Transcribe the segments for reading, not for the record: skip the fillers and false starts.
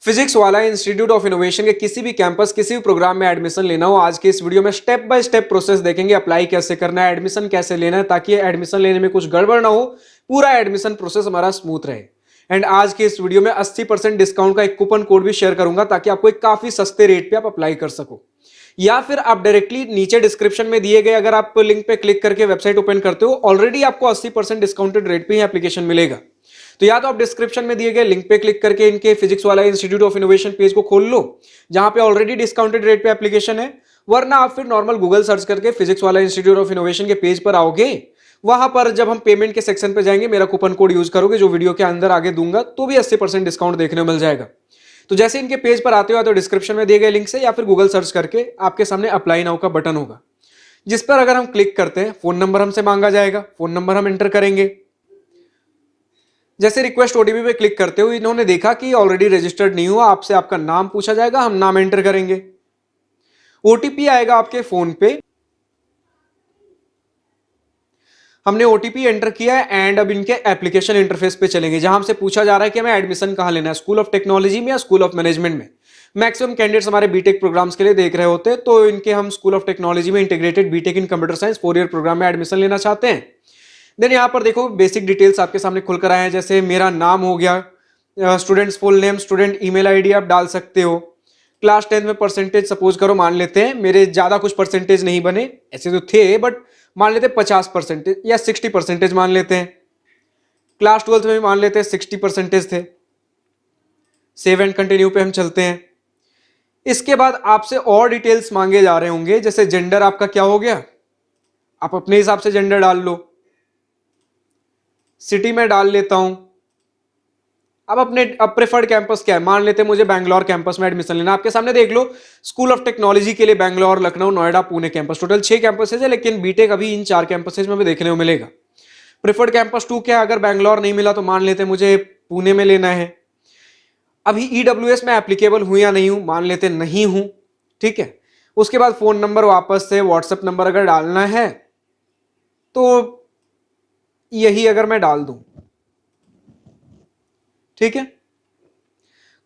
Physics वाला institute of innovation के किसी भी कैंपस किसी भी प्रोग्राम में एडमिशन लेना हो, आज के इस वीडियो में स्टेप बाय स्टेप प्रोसेस देखेंगे। अप्लाई कैसे करना है, एडमिशन कैसे लेना है, ताकि एडमिशन लेने में कुछ गड़बड़ ना हो, पूरा एडमिशन प्रोसेस हमारा स्मूथ रहे। एंड आज के इस वीडियो में 80% डिस्काउंट का एक कूपन कोड भी शेयर करूंगा, ताकि आपको एक काफी सस्ते रेट पे आप अप्लाई कर सको। या फिर आप डायरेक्टली नीचे डिस्क्रिप्शन में दिए गए अगर आप लिंक पे क्लिक करके वेबसाइट ओपन करते हो, ऑलरेडी आपको 80% डिस्काउंटेड रेट पे ही एप्लीकेशन मिलेगा। तो या तो आप डिस्क्रिप्शन में दिए गए लिंक पे क्लिक करके इनके फिजिक्स वाला इंस्टीट्यूट ऑफ इनोवेशन पेज को खोल लो, जहां पे ऑलरेडी डिस्काउंटेड रेट पे एप्लीकेशन है। वरना आप फिर नॉर्मल गूगल सर्च करके फिजिक्स वाला इंस्टीट्यूट ऑफ इनोवेशन के पेज पर आओगे। वहां पर जब हम पेमेंट के सेक्शन पे जाएंगे, मेरा कूपन कोड यूज करोगे जो वीडियो के अंदर आगे दूंगा, तो भी 80% डिस्काउंट देखने को मिल जाएगा। तो जैसे इनके पेज पर आते हो तो डिस्क्रिप्शन में दिए गए लिंक से या फिर गूगल सर्च करके आपके सामने अप्लाई नाउ का बटन होगा, जिस पर अगर हम क्लिक करते हैं फोन नंबर हमसे मांगा जाएगा। फोन नंबर हम एंटर करेंगे। जैसे रिक्वेस्ट ओटीपी पे क्लिक करते हो, इन्होंने देखा कि ऑलरेडी रजिस्टर्ड नहीं हुआ, आपसे आपका नाम पूछा जाएगा, हम नाम एंटर करेंगे। ओटीपी आएगा आपके फोन पे, हमने ओटीपी एंटर किया है। एंड अब इनके एप्लीकेशन इंटरफेस पे चलेंगे, जहां हमसे पूछा जा रहा है कि हमें एडमिशन कहां लेना है, स्कूल ऑफ टेक्नोलॉजी में या स्कूल ऑफ मैनेजमेंट में। मैक्सिमम कैंडिडेट्स हमारे बीटेक प्रोग्राम्स के लिए देख रहे होते हैं, तो इनके हम स्कूल ऑफ टेक्नोलॉजी में integrated BTech in computer science 4 year program में एडमिशन लेना चाहते हैं। देन यहाँ पर देखो बेसिक डिटेल्स आपके सामने खुलकर आए हैं, जैसे मेरा नाम हो गया, students full name, student email ID आप डाल सकते हो। क्लास 10 में परसेंटेज सपोज करो, मान लेते हैं मेरे ज्यादा कुछ परसेंटेज नहीं बने, ऐसे तो थे बट मान लेते 50% या 60% मान लेते हैं। क्लास 12 में भी मान लेते हैं 60% थे। सेव एंड कंटिन्यू पे हम चलते हैं। इसके बाद आपसे और डिटेल्स मांगे जा रहे होंगे, जैसे जेंडर आपका क्या हो गया, आप अपने हिसाब से जेंडर डाल लो। सिटी में डाल लेता हूं। अब प्रेफर्ड कैंपस क्या है, मान लेते हैं मुझे बैंगलोर कैंपस में एडमिशन लेना। आपके सामने देख लो, स्कूल ऑफ टेक्नोलॉजी के लिए Bangalore, Lucknow, Noida, Pune campus, total 6 campuses है, लेकिन बीटेक अभी इन 4 कैंपसेज में भी देखने को मिलेगा। प्रेफर्ड कैंपस 2 क्या है, अगर बैंगलोर नहीं मिला तो मान लेते हैं मुझे पुणे में लेना है। अभी ईडब्ल्यूएस में एप्लीकेबल हूं या नहीं हूं, मान लेते नहीं हूं, ठीक है। उसके बाद फोन नंबर वापस से व्हाट्सएप नंबर अगर डालना है तो यही अगर मैं डाल दूं, ठीक है।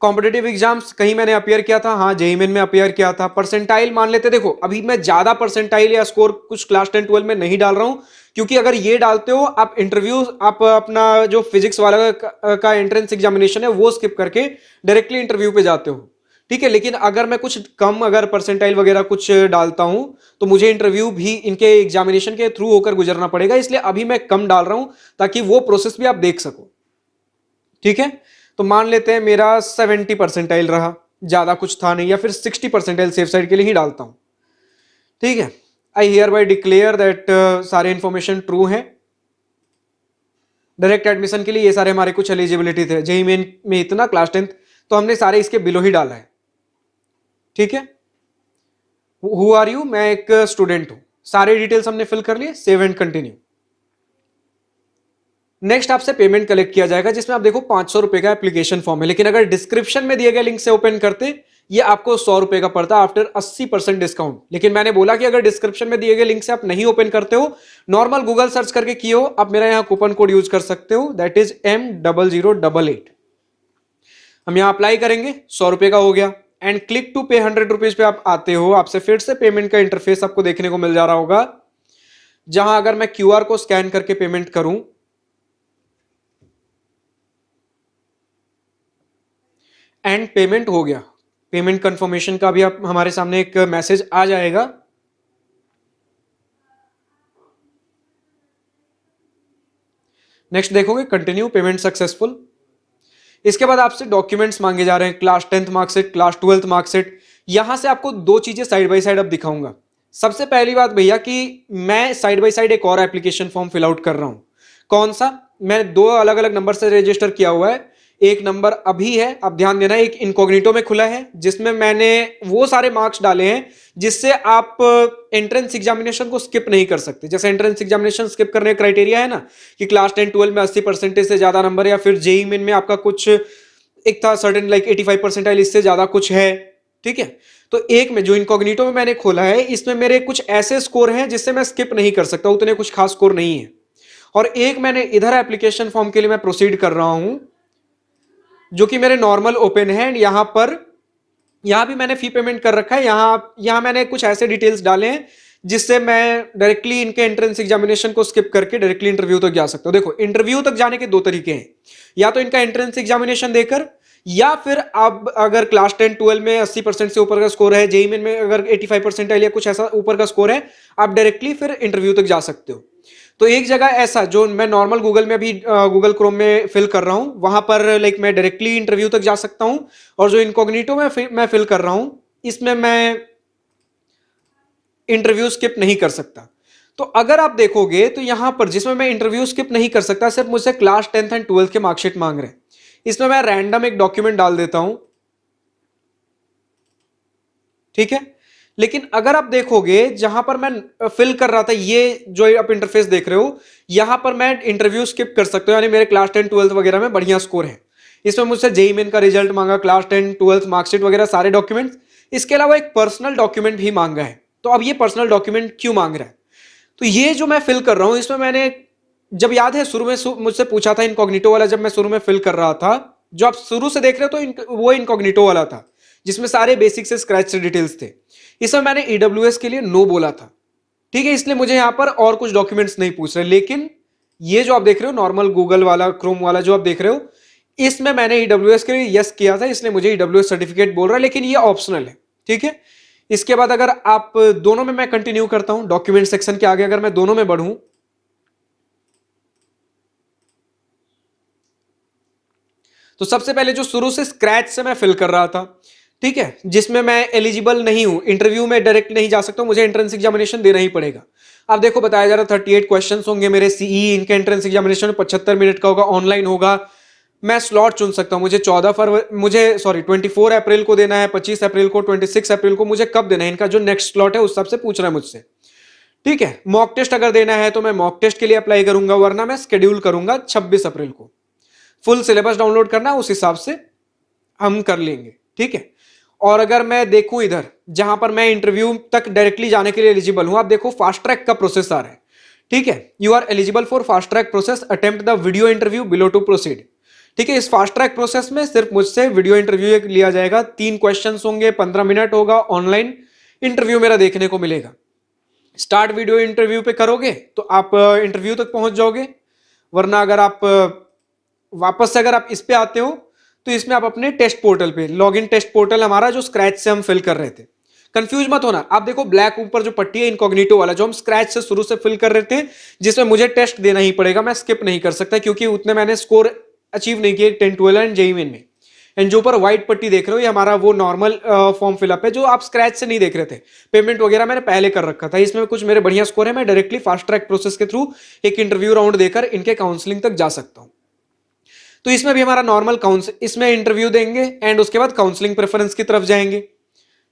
कॉम्पिटेटिव एग्जाम्स कहीं मैंने अपियर किया था, हाँ जेईई मेन में अपियर किया था। परसेंटाइल मान लेते, देखो अभी मैं ज्यादा परसेंटाइल या स्कोर कुछ क्लास 10 12 में नहीं डाल रहा हूं, क्योंकि अगर ये डालते हो आप इंटरव्यू, आप अपना जो फिजिक्स वाला का एंट्रेंस एग्जामिनेशन है वो स्किप करके डायरेक्टली इंटरव्यू पे जाते हो, ठीक है। लेकिन अगर मैं कुछ कम अगर परसेंटाइल वगैरह कुछ डालता हूं तो मुझे इंटरव्यू भी इनके एग्जामिनेशन के थ्रू होकर गुजरना पड़ेगा, इसलिए अभी मैं कम डाल रहा हूं ताकि वो प्रोसेस भी आप देख सको, ठीक है। तो मान लेते हैं मेरा 70 परसेंटाइल रहा, ज्यादा कुछ था नहीं, या फिर 60 परसेंटाइल सेफ साइड के लिए ही डालता हूं, ठीक है। I hear bye declare that सारे इंफॉर्मेशन ट्रू है। डायरेक्ट एडमिशन के लिए ये सारे हमारे कुछ एलिजिबिलिटी थे, जेईई मेन में इतना, क्लास 10 तो हमने सारे इसके बिलो ही डाला है, ठीक है। हु आर यू, मैं एक स्टूडेंट हूं, सारे डिटेल्स हमने फिल कर लिए। Save and continue. नेक्स्ट आपसे पेमेंट कलेक्ट किया जाएगा, जिसमें आप देखो 500 रुपए का एप्लीकेशन फॉर्म है, लेकिन अगर डिस्क्रिप्शन में दिए गए लिंक से ओपन करते ये आपको 100 रुपए का पड़ता आफ्टर 80% डिस्काउंट। लेकिन मैंने बोला कि अगर डिस्क्रिप्शन में दिए गए लिंक से आप नहीं ओपन करते हो, नॉर्मल गूगल सर्च करके किए हो, आप मेरा यहां कूपन कोड यूज कर सकते हो, दैट इज M0088। हम यहां अप्लाई करेंगे, 100 रुपए का हो गया। एंड क्लिक टू पे 100 रुपीज पे आप आते हो, आपसे फिर से पेमेंट का इंटरफेस आपको देखने को मिल जा रहा होगा, जहां अगर मैं क्यूआर को स्कैन करके पेमेंट करूं एंड पेमेंट हो गया, पेमेंट कंफर्मेशन का भी आप हमारे सामने एक मैसेज आ जाएगा। नेक्स्ट देखोगे कंटिन्यू पेमेंट सक्सेसफुल। इसके बाद आपसे डॉक्यूमेंट्स मांगे जा रहे हैं, class 10th marksheet, class 12th marksheet. यहां से आपको दो चीजें साइड बाय साइड अब दिखाऊंगा। सबसे पहली बात भैया कि मैं साइड बाय साइड एक और एप्लीकेशन फॉर्म फिल आउट कर रहा हूं। कौन सा, मैं दो अलग अलग नंबर से रजिस्टर किया हुआ है। एक नंबर अभी है, अब ध्यान देना, एक इनकॉग्निटो में खुला है, जिसमें मैंने वो सारे मार्क्स डाले हैं जिससे आप एंट्रेंस एग्जामिनेशन को स्किप नहीं कर सकते। जैसे एंट्रेंस एग्जामिनेशन स्किप करने का क्राइटेरिया है ना कि क्लास 10 12 में 80% से ज्यादा नंबर, या फिर जेईई मेन में आपका कुछ एक था सर्टेन लाइक 85% इससे ज्यादा कुछ है, ठीक है। तो एक में जो इनकॉग्निटो में मैंने खोला है, इसमें मेरे कुछ ऐसे स्कोर हैं जिससे मैं स्किप नहीं कर सकता, उतने कुछ खास स्कोर नहीं है। और एक मैंने इधर एप्लीकेशन फॉर्म के लिए मैं प्रोसीड कर रहा हूं, जो कि मेरे नॉर्मल ओपन है। एंड यहाँ भी मैंने फी पेमेंट कर रखा है। यहाँ मैंने कुछ ऐसे डिटेल्स डाले हैं जिससे मैं डायरेक्टली इनके एंट्रेंस एग्जामिनेशन को स्किप करके डायरेक्टली इंटरव्यू तक जा सकता हूँ। देखो, इंटरव्यू तक जाने के दो तरीके हैं, या तो इनका एंट्रेंस एग्जामिनेशन देकर, या फिर आप अगर क्लास 10 12 में 80% से ऊपर का स्कोर है, जेईई में अगर 85% है या कुछ ऐसा ऊपर का स्कोर है, आप डायरेक्टली फिर इंटरव्यू तक जा सकते हो। तो एक जगह ऐसा जो मैं नॉर्मल गूगल में भी गूगल क्रोम में फिल कर रहा हूं, वहां पर लाइक मैं डायरेक्टली इंटरव्यू तक जा सकता हूं। और जो इनकॉग्निटो में मैं फिल कर रहा हूं, इसमें मैं इंटरव्यू स्किप नहीं कर सकता। तो अगर आप देखोगे तो यहां पर जिसमें मैं इंटरव्यू स्किप नहीं कर सकता, सिर्फ मुझसे क्लास 10th एंड 12th के मार्कशीट मांग रहे हैं। इसमें मैं रैंडम एक डॉक्यूमेंट डाल देता हूं, ठीक है। लेकिन अगर आप देखोगे जहां पर मैं फिल कर रहा था, ये जो आप इंटरफेस देख रहे हो, यहां पर मैं इंटरव्यू स्किप कर सकते हो, यानी मेरे क्लास 10 12th वगैरह में बढ़िया स्कोर है। इसमें मुझसे जेईई मेन का रिजल्ट मांगा, क्लास 10 12th मार्कशीट वगैरह सारे डॉक्यूमेंट्स। इसके अलावा एक पर्सनल डॉक्यूमेंट भी मांगा है। तो अब ये पर्सनल डॉक्यूमेंट क्यों मांग रहा है? तो ये जो मैं फिल कर रहा हूं, इसमें मैंने, जब याद है शुरू में मुझसे पूछा था इनकॉग्निटो वाला, जब मैं शुरू में फिल कर रहा था, जो आप शुरू से देख रहे हो तो वो इनकॉग्निटो वाला था, जिसमें सारे बेसिक से स्क्रैच से डिटेल्स थे। इसमें मैंने ईडब्ल्यूएस के लिए नो बोला था, ठीक है। इसलिए मुझे यहां पर और कुछ डॉक्यूमेंट्स नहीं पूछ रहे। लेकिन ये जो आप देख रहे हो नॉर्मल गूगल वाला, क्रोम वाला जो आप देख रहे हो, इसमें मैंने ईडब्ल्यूएस के लिए यस किया था, इसलिए मुझे ईडब्ल्यूएस सर्टिफिकेट बोल रहा है। लेकिन ये ऑप्शनल है, ठीक है। इसके बाद अगर आप दोनों में मैं कंटिन्यू करता हूं, डॉक्यूमेंट सेक्शन के आगे अगर मैं दोनों में बढ़ूं, तो सबसे पहले जो शुरू से स्क्रैच से मैं फिल कर रहा था, ठीक है, जिसमें मैं एलिजिबल नहीं हूं, इंटरव्यू में डायरेक्ट नहीं जा सकता हूं, मुझे एंट्रेंस एग्जामिनेशन देना ही पड़ेगा। अब देखो बताया जा रहा 38 क्वेश्चंस होंगे मेरे सीई, इनके एंट्रेंस एग्जामिनेशन 75 मिनट का होगा, ऑनलाइन होगा। मैं स्लॉट चुन सकता हूं, मुझे 24 अप्रैल को देना है, 25 अप्रैल को, 26 अप्रैल को, मुझे कब देना है, इनका जो नेक्स्ट स्लॉट है उस हिसाब से पूछ रहा है मुझसे, ठीक है। मॉक टेस्ट अगर देना है तो मैं मॉक टेस्ट के लिए अप्लाई करूंगा, वरना मैं शेड्यूल करूंगा 26 अप्रैल को। फुल सिलेबस डाउनलोड करना है, उस हिसाब से हम कर लेंगे, ठीक है। और अगर मैं देखूं इधर जहां पर मैं इंटरव्यू तक डायरेक्टली जाने के लिए एलिजिबल हूं, आप देखो फास्ट ट्रैक का प्रोसेस आ रहा है, ठीक है। You are eligible for fast track process, attempt the video interview below to proceed, ठीक है। इस फास्ट ट्रैक प्रोसेस में सिर्फ मुझसे वीडियो इंटरव्यू लिया जाएगा, 3 क्वेश्चन होंगे, 15 मिनट होगा, ऑनलाइन इंटरव्यू मेरा देखने को मिलेगा। स्टार्ट वीडियो इंटरव्यू पे करोगे तो आप इंटरव्यू तक पहुंच जाओगे, वरना अगर आप वापस से अगर आप इस पे आते हो तो इसमें आप अपने टेस्ट पोर्टल पे लॉगिन, टेस्ट पोर्टल हमारा जो स्क्रैच से हम फिल कर रहे थे, कंफ्यूज मत होना। आप देखो ब्लैक ऊपर जो पट्टी है इनकॉग्निटो वाला, जो हम स्क्रैच से शुरू से फिल कर रहे थे, जिसमें मुझे टेस्ट देना ही पड़ेगा, मैं स्किप नहीं कर सकता, क्योंकि उतने मैंने स्कोर अचीव नहीं किए 10 12 एंड जेईई मेन में। एंड जो ऊपर व्हाइट पट्टी देख रहे हो, ये हमारा वो नॉर्मल फॉर्म फिलअप है, जो आप स्क्रैच से नहीं देख रहे थे। पेमेंट वगैरह मैंने पहले कर रखा था, इसमें कुछ मेरे बढ़िया स्कोर है, मैं डायरेक्टली फास्ट ट्रैक प्रोसेस के थ्रू एक इंटरव्यू राउंड देकर इनके काउंसलिंग तक जा सकता हूं। तो इसमें भी हमारा नॉर्मल इसमें इंटरव्यू देंगे एंड उसके बाद काउंसलिंग प्रेफरेंस की तरफ जाएंगे,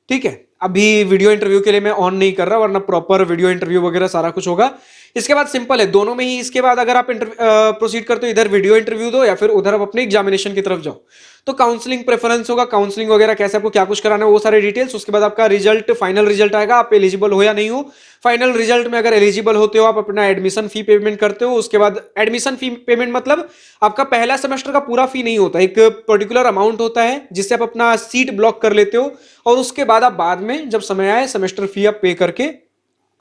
ठीक है। अभी वीडियो इंटरव्यू के लिए मैं ऑन नहीं कर रहा, वरना प्रॉपर वीडियो इंटरव्यू वगैरह सारा कुछ होगा। इसके बाद सिंपल है दोनों में ही। इसके बाद अगर आप प्रोसीड करते हो, इधर वीडियो इंटरव्यू दो या फिर उधर आप अपने एग्जामिनेशन की तरफ जाओ, तो काउंसलिंग प्रेफरेंस होगा, काउंसलिंग वगैरह कैसे आपको क्या कुछ कराना है वो सारे डिटेल्स। उसके बाद आपका रिजल्ट, फाइनल रिजल्ट आएगा, आप एलिजिबल हो या नहीं हो। फाइनल रिजल्ट में अगर एलिजिबल होते हो, आप अपना एडमिशन फी पेमेंट करते हो। उसके बाद एडमिशन फी पेमेंट मतलब आपका पहला सेमेस्टर का पूरा फी नहीं होता, एक पर्टिकुलर अमाउंट होता है जिससे आप अपना सीट ब्लॉक कर लेते हो, और उसके बाद आप बाद में जब समय आए सेमेस्टर फी आप पे करके,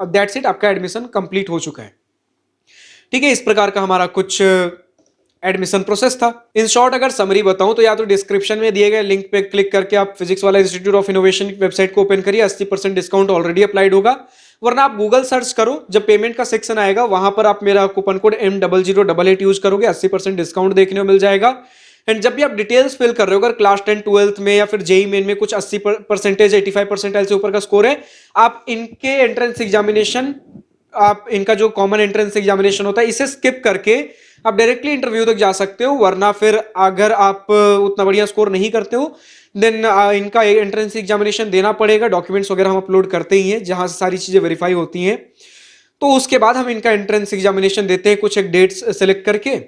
दैट्स इट, आपका एडमिशन कंप्लीट हो चुका है, ठीक है। इस प्रकार का हमारा कुछ एडमिशन प्रोसेस था। इन शॉर्ट अगर समरी बताऊं तो या तो डिस्क्रिप्शन में दिए गए लिंक पे क्लिक करके आप फिजिक्स वाला इंस्टीट्यूट ऑफ इनोवेशन की वेबसाइट को ओपन करिए, 80% डिस्काउंट ऑलरेडी अप्लाइड होगा। वरना आप गूगल सर्च करो, जब पेमेंट का सेक्शन आएगा वहां पर आप मेरा कूपन कोड M0088 यूज करोगे, 80% डिस्काउंट देखने को मिल जाएगा। एंड जब भी आप डिटेल्स फिल कर रहे हो, अगर क्लास 10 12th में या फिर जेईई मेन में कुछ 80% 85% से ऊपर का स्कोर है, आप इनके एंट्रेंस एग्जामिनेशन, आप इनका जो कॉमन एंट्रेंस एग्जामिनेशन होता है, इसे स्किप करके आप डायरेक्टली इंटरव्यू तक जा सकते हो। वरना फिर अगर आप उतना बढ़िया स्कोर नहीं करते हो, देन इनका एंट्रेंस एग्जामिनेशन देना पड़ेगा। डॉक्यूमेंट्स वगैरह हम अपलोड करते ही हैं, जहां से सारी चीजें वेरीफाई होती हैं। तो उसके बाद हम इनका एंट्रेंस एग्जामिनेशन देते हैं, कुछ एक डेट्स सेलेक्ट करके।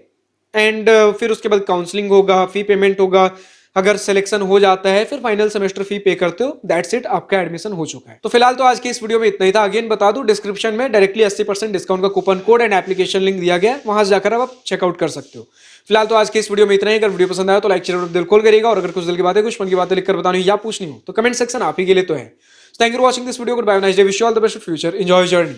एंड फिर उसके बाद काउंसलिंग होगा, फी पेमेंट होगा। अगर सिलेक्शन हो जाता है फिर फाइनल सेमेस्टर फी पे करते हो, दैट्स इट, आपका एडमिशन हो चुका है। तो फिलहाल तो आज की इस वीडियो में इतना ही था। अगेन बता दूं, डिस्क्रिप्शन में डायरेक्टली 80% डिस्काउंट का coupon code and application link दिया गया है, वहां से जाकर आप चेकआउट कर सकते हो। फिलहाल तो आज की इस वीडियो में इतना ही। अगर वीडियो पसंद आया तो लाइक शेयर दिल खोल करिएगा, और अगर कुछ दिल की बातें, कुछ मन की बातें लिखकर बतानी या पूछनी हो तो कमेंट सेक्शन आप ही के लिए तो है। Thank you for watching this video. Good bye, nice day, wish you all the best future, enjoy journey.